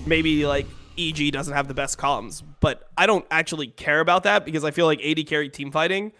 maybe like EG doesn't have the best comms, but I don't actually care about that because I feel like AD carry team fighting,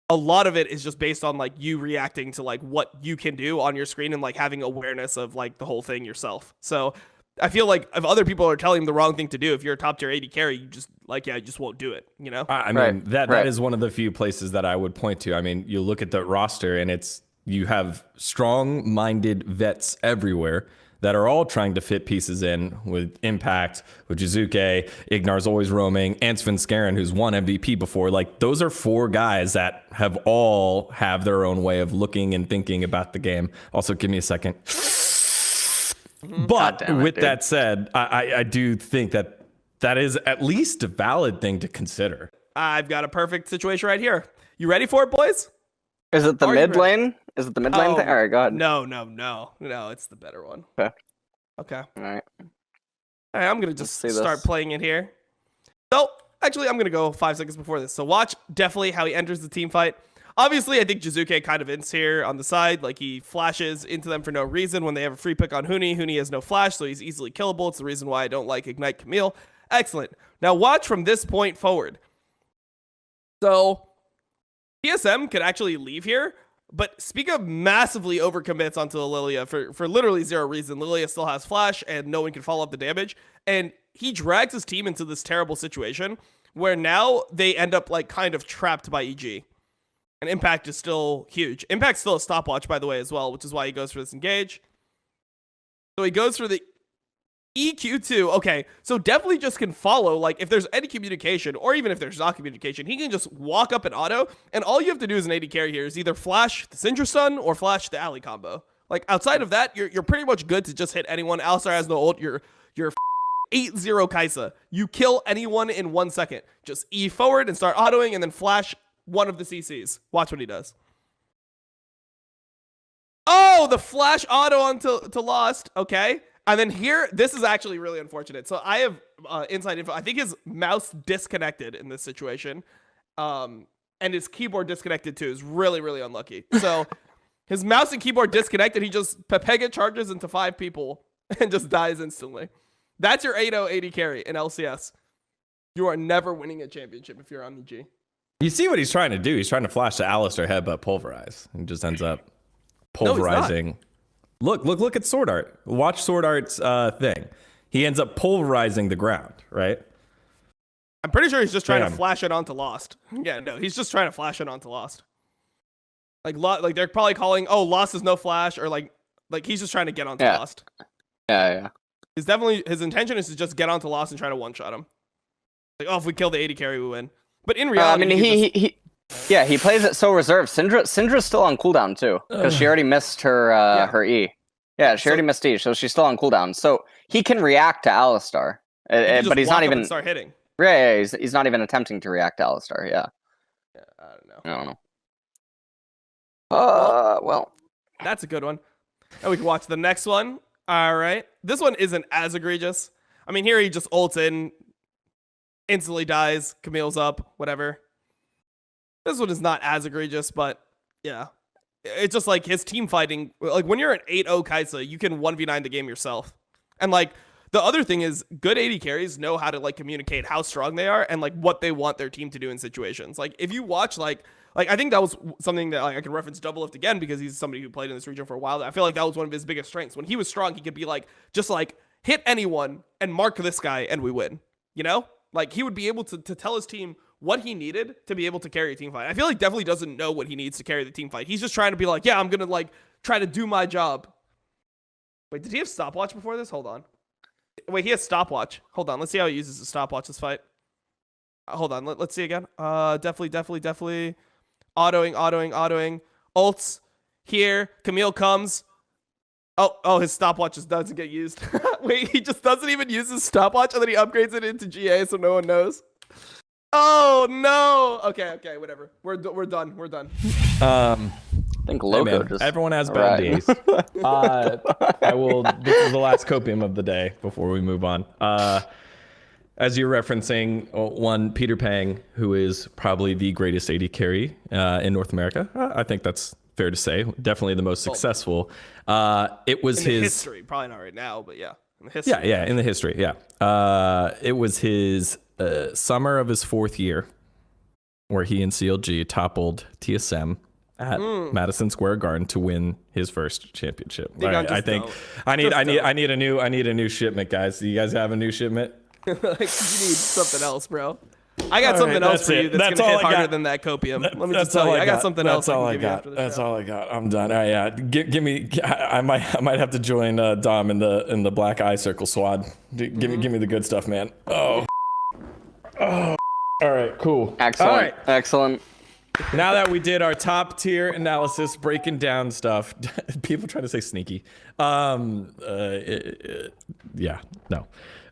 a lot of it is just based on like you reacting to like what you can do on your screen and like having awareness of like the whole thing yourself. So I feel like if other people are telling them the wrong thing to do, if you're a top tier AD carry, you just like, you just won't do it, you know? I mean, that is one of the few places that I would point to. I mean, you look at the roster and you have strong-minded vets everywhere that are all trying to fit pieces in with Impact, with Jizuke, Ignar's always roaming, and Svenskeren, who's won MVP before. Like, those are 4 guys that have their own way of looking and thinking about the game. Also, give me a second. But with that said, I do think that is at least a valid thing to consider. I've got a perfect situation right here. You ready for it, boys? Is it the mid lane? Is it the mid lane thing? All right, go ahead. No, it's the better one. Okay. All right. I'm going to just start playing it here. So, actually, I'm going to go 5 seconds before this. So, watch Deftly how he enters the team fight. Obviously, I think Jizuke kind of ints here on the side. Like, he flashes into them for no reason when they have a free pick on Huni. Huni has no flash, so he's easily killable. It's the reason why I don't like Ignite Camille. Excellent. Now, watch from this point forward. So, TSM could actually leave here, but Spica massively overcommits onto Lilia for literally zero reason. Lilia still has flash, and no one can follow up the damage. And he drags his team into this terrible situation where now they end up, like, kind of trapped by EG. And Impact is still huge. Impact's still a stopwatch, by the way, as well, which is why he goes for this engage. So he goes for the EQ2. Okay, so definitely just can follow, like, if there's any communication, or even if there's not communication, he can just walk up and auto, and all you have to do as an AD carry here is either flash the Syndra Stun or flash the alley combo. Like, outside of that, you're pretty much good to just hit anyone. Alistar has no ult. You're 8-0 Kaisa. You kill anyone in 1 second. Just E forward and start autoing, and then flash one of the CCs. Watch what he does. Oh, the flash auto onto Lost. Okay. And then here, this is actually really unfortunate. So I have inside info. I think his mouse disconnected in this situation. And his keyboard disconnected too. Is really, really unlucky. So his mouse and keyboard disconnected. He just Pepega charges into 5 people and just dies instantly. That's your 8-0 AD carry in LCS. You are never winning a championship if you're on the G. You see what he's trying to do? He's trying to flash the Alistar headbutt pulverize. He just ends up pulverizing. No, look at Sword Art. Watch Sword Art's thing. He ends up pulverizing the ground, right? I'm pretty sure he's just trying to flash it onto Lost. Yeah, no, he's just trying to flash it onto Lost. Like they're probably calling, oh, Lost is no flash, or like he's just trying to get onto Lost. Yeah. His intention is to just get onto Lost and try to one-shot him. Like, oh, if we kill the AD carry, we win. But in reality, I mean, he plays it so reserved. Syndra's still on cooldown too, because she already missed her her E. Yeah, she already missed E, so she's still on cooldown. So he can react to Alistar, but he's not even start hitting. Yeah, he's not even attempting to react to Alistar. Yeah. I don't know. Well, that's a good one. And we can watch the next one. All right, this one isn't as egregious. I mean, here he just ults in. Instantly dies, Camille's up, whatever. This one is not as egregious, but yeah. It's just like his team fighting. Like when you're an 8-0 Kaisa, you can 1v9 the game yourself. And like the other thing is good AD carries know how to like communicate how strong they are and like what they want their team to do in situations. Like if you watch like I think that was something that like, I can reference Doublelift again because he's somebody who played in this region for a while. I feel like that was one of his biggest strengths. When he was strong, he could be like, just like hit anyone and mark this guy and we win, you know? Like, he would be able to tell his team what he needed to be able to carry a team fight. I feel like Definitely doesn't know what he needs to carry the team fight. He's just trying to be like, yeah, I'm going to, like, try to do my job. Wait, did he have stopwatch before this? Hold on. Wait, he has stopwatch. Hold on. Let's see how he uses the stopwatch this fight. Hold on. Let's see again. Definitely. Autoing. Ults. Here. Camille comes. Oh, his stopwatch just doesn't get used. Wait, he just doesn't even use his stopwatch, and then he upgrades it into GA so no one knows. Oh, no. Okay, whatever. We're done. I think Loco just... Everyone has bad days. This is the last copium of the day before we move on. As you're referencing, one, Peter Pang, who is probably the greatest AD carry in North America. I think that's fair to say. Definitely the most successful. It was in his history, probably not right now, but yeah. In the history. Yeah, in the history. Yeah. It was his summer of his 4th year where he and CLG toppled TSM at Madison Square Garden to win his first championship. All right, I think I need a new shipment, guys. Do you guys have a new shipment? Like, you need something else, bro. I got something else for you that's going to hit harder than that Copium. Let me just tell you, I got something else. That's all I got. That's all I got. I'm done. All right, yeah. Give me. I might have to join Dom in the Black Eye Circle squad. Give me the good stuff, man. Oh. All right, cool. Excellent. All right. Excellent. Now that we did our top tier analysis, breaking down stuff, people try to say sneaky. Yeah, no.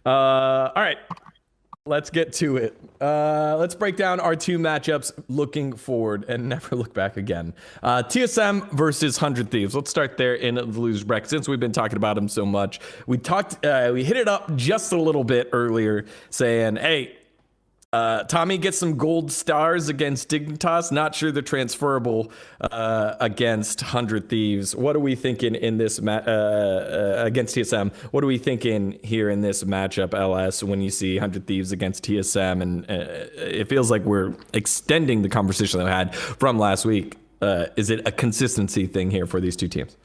All right. Let's get to it. Let's break down our 2 matchups looking forward and never look back again. TSM versus 100 Thieves. Let's start there in the loser bracket. Since we've been talking about him so much, we hit it up just a little bit earlier saying, hey, Tommy gets some gold stars against Dignitas. Not sure they're transferable against 100 Thieves. What are we thinking in this against TSM? What are we thinking here in this matchup, LS, when you see 100 Thieves against TSM? And it feels like we're extending the conversation that we had from last week. Is it a consistency thing here for these 2 teams?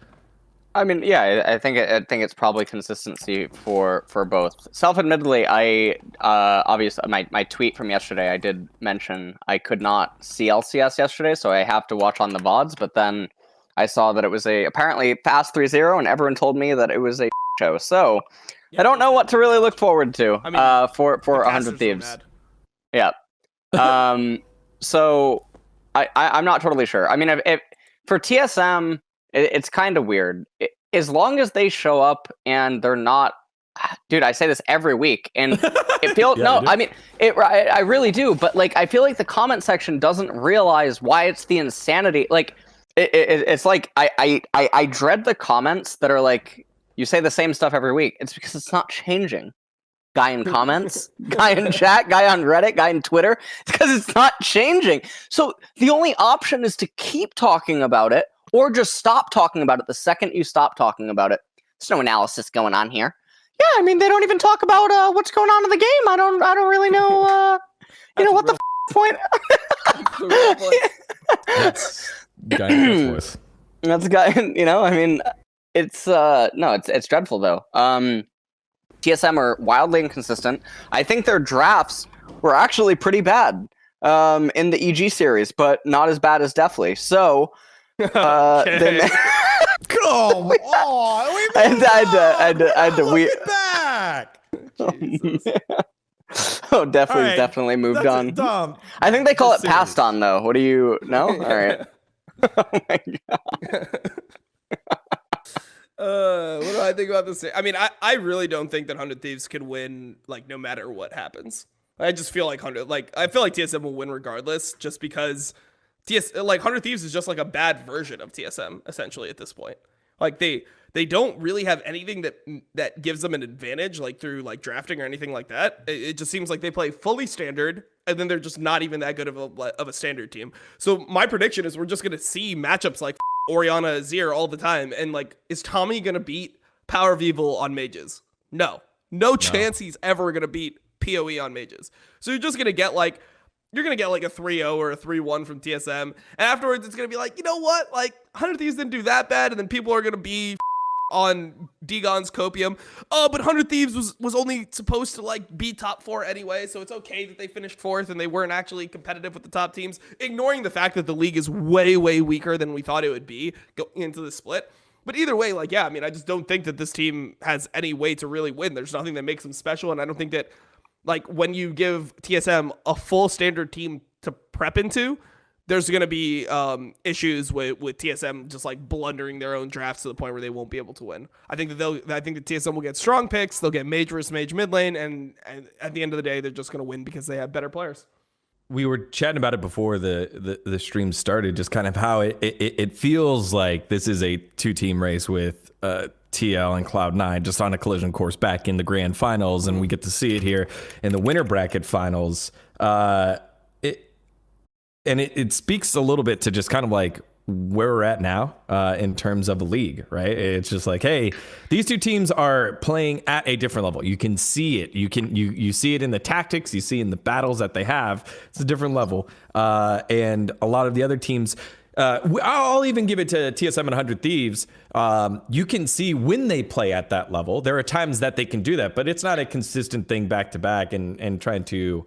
I mean, yeah, I think it's probably consistency for both. Self-admittedly, I obviously my tweet from yesterday, I did mention I could not see LCS yesterday, so I have to watch on the VODs. But then I saw that it was apparently fast 3-0, and everyone told me that it was a show. So yeah, I don't know what to really look forward to. I mean, for 100 Thieves. Yeah. So I'm not totally sure. I mean, if for TSM. It's kind of weird. As long as they show up and they're not, dude, I say this every week, and it feels I mean, I really do. But like, I feel like the comment section doesn't realize why it's the insanity. Like, it's like I dread the comments that are like, you say the same stuff every week. It's because it's not changing. Guy in comments, guy in chat, guy on Reddit, guy in Twitter. It's because it's not changing. So the only option is to keep talking about it. Or just stop talking about it the second you stop talking about it. There's no analysis going on here. Yeah, I mean, they don't even talk about what's going on in the game. I don't really know. You know what the point? That's guy voice. That's a guy. You know, I mean, it's it's dreadful though. TSM are wildly inconsistent. I think their drafts were actually pretty bad in the EG series, but not as bad as Deftly. So. Okay. Come on, I had to back. Oh, definitely moved on. Dumb. I think they call it passed on though. What do you know? All right. Oh my god. What do I think about this? I mean, I really don't think that 100 Thieves can win, like, no matter what happens. I just feel like I feel like TSM will win regardless, just because 100 Thieves is just like a bad version of TSM essentially at this point. Like they don't really have anything that gives them an advantage, like through like drafting or anything like that. It just seems like they play fully standard, and then they're just not even that good of a standard team. So my prediction is we're just gonna see matchups like Orianna Azir all the time. And like, is Tommy gonna beat Power of Evil on mages? No chance he's ever gonna beat PoE on mages. So you're just gonna get like. You're going to get like a 3-0 or a 3-1 from TSM. And afterwards, it's going to be like, you know what? Like, 100 Thieves didn't do that bad. And then people are going to be on dGon's Copium. Oh, but 100 Thieves was only supposed to like be top 4 anyway. So it's okay that they finished 4th and they weren't actually competitive with the top teams. Ignoring the fact that the league is way, way weaker than we thought it would be going into the split. But either way, like, yeah, I mean, I just don't think that this team has any way to really win. There's nothing that makes them special. And I don't think that, like, when you give TSM a full standard team to prep into, there's going to be issues with TSM just like blundering their own drafts to the point where they won't be able to win. I think that TSM will get strong picks. They'll get mage versus mage mid lane, and at the end of the day, they're just going to win because they have better players. We were chatting about it before the stream started, just kind of how it feels like this is a 2-team race with TL and Cloud9 just on a collision course back in the grand finals, and we get to see it here in the winter bracket finals. It speaks a little bit to just kind of like where we're at now in terms of a league, right? It's just like, hey, these two teams are playing at a different level. You can see it. You see it in the tactics. You see in the battles that they have. It's a different level. And a lot of the other teams, I'll even give it to TSM and 100 Thieves. You can see when they play at that level. There are times that they can do that, but it's not a consistent thing back to back and trying to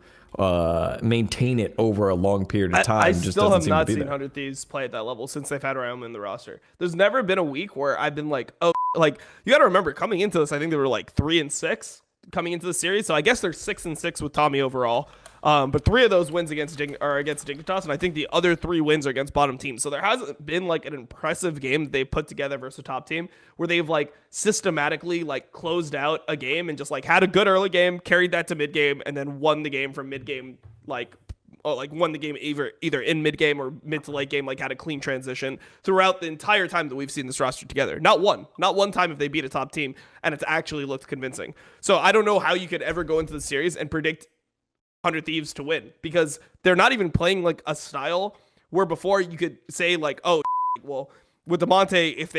maintain it over a long period of time. I just still have doesn't not seem to be seen there. 100 Thieves play at that level since they've had Ryan in the roster. There's never been a week where I've been like, oh, like you got to remember coming into this, I think they were like 3-6 coming into the series. So I guess they're 6-6 with Tommy overall. But 3 of those wins are against Dignitas, and I think the other 3 wins are against bottom teams. So there hasn't been like an impressive game that they put together versus a top team where they've like systematically like closed out a game and just like had a good early game, carried that to mid game, and then won the game from mid game, like won the game either in mid game or mid to late game, like had a clean transition throughout the entire time that we've seen this roster together. Not one time if they beat a top team and it's actually looked convincing. So I don't know how you could ever go into the series and predict 100 Thieves to win, because they're not even playing like a style where before you could say like, oh, well, with DeMonte, if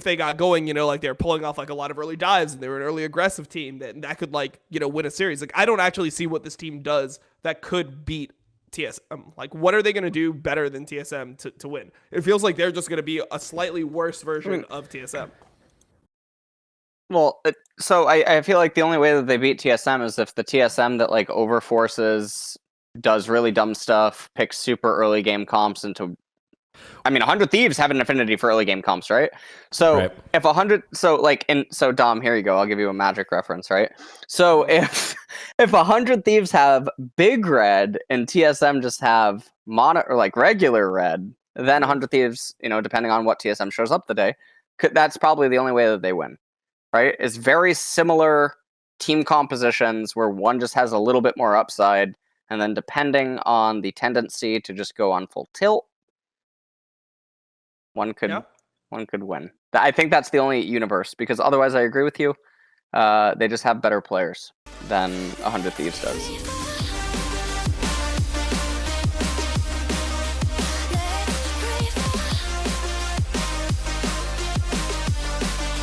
they got going, you know, like they're pulling off like a lot of early dives and they were an early aggressive team that could like, you know, win a series. Like I don't actually see what this team does that could beat TSM. Like what are they going to do better than TSM to win? It feels like they're just going to be a slightly worse version of TSM. Well, so I feel like the only way that they beat TSM is if the TSM that like overforces, does really dumb stuff, picks super early game comps into. I mean, 100 Thieves have an affinity for early game comps, right? So Right. if 100, so Dom, here you go. I'll give you a Magic reference, right? So if 100 Thieves have big red and TSM just have mono or like regular red, then 100 Thieves, you know, depending on what TSM shows up the day, that's probably the only way that they win. Right? It's very similar team compositions where one just has a little bit more upside, and then depending on the tendency to just go on full tilt, one could win. I think that's the only universe, because otherwise I agree with you. They just have better players than 100 Thieves does.